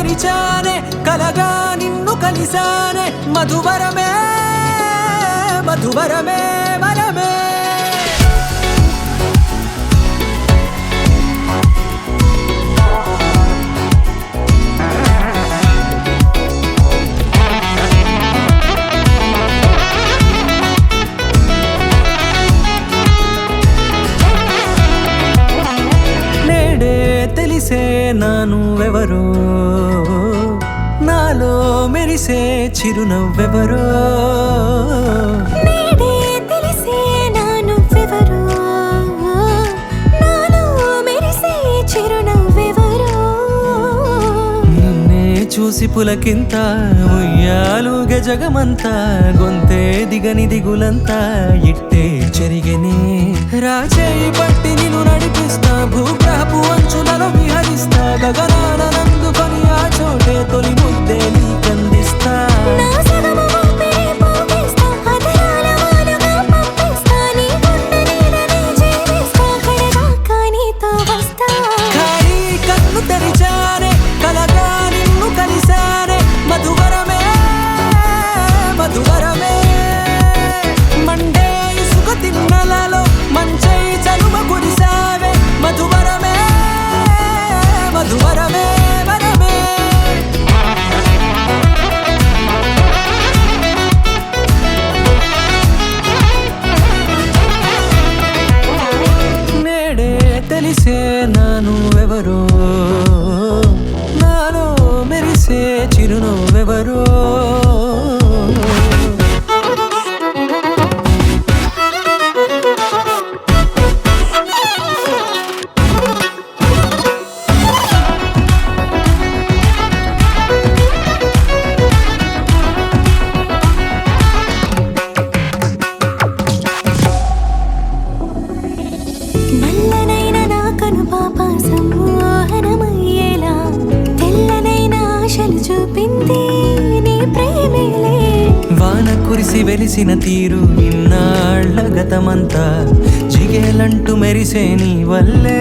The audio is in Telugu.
తెరిచానే కలగా నిన్ను కలిసానే మధువరమే మధువరమే వరమే తెలిసే నానువెవరో నాలో మెరిసే చిరునవ్వెవరో నేడే తెలిసే నానువెవరో నాలో మెరిసే చిరునవ్వెవరో నిన్నే చూసి పులకింత ఉయ్యాలుగ జగమంతా గొంతే దిగని దిగులంతా ఇట్టే చెరిగెనే రాచేయి పట్టి నిన్ను నడిపిస్తా భూగ్రహపు అంచులలో విహరిస్తా గగనాన నందుకొని ఆ చోటే తొలి ముద్దే నీకందిస్తా నా సగము ఊపిరి పోగిస్తా అదరాల వానగా పంపిస్తా నీ గుండె నీడనే జీవిస్తా కడదాకా నీతో వస్తా ఖాళీ కన్ను తెరిచానే కలగా నిన్ను కలిసానే మధువరమే మధువరమే మండే ఇసుక తిన్నలలో మంచై చలువ కురిసావే మధువరమే మధువరమే వరమే నేడే తెలిసే నానువెవరో నాలో మెరిసే చిరునవ్వెవరో నల్లనైన నా కనుపాప సమ్మోహనమయ్యేలా తెల్లనైన ఆశలు చూపింది నీ ప్రేమేలే వాన కురిసి వెలిసిన తీరు ఇన్నాళ్ల గతమంతా జిగేలంటూ మెరిసే నీ వల్లే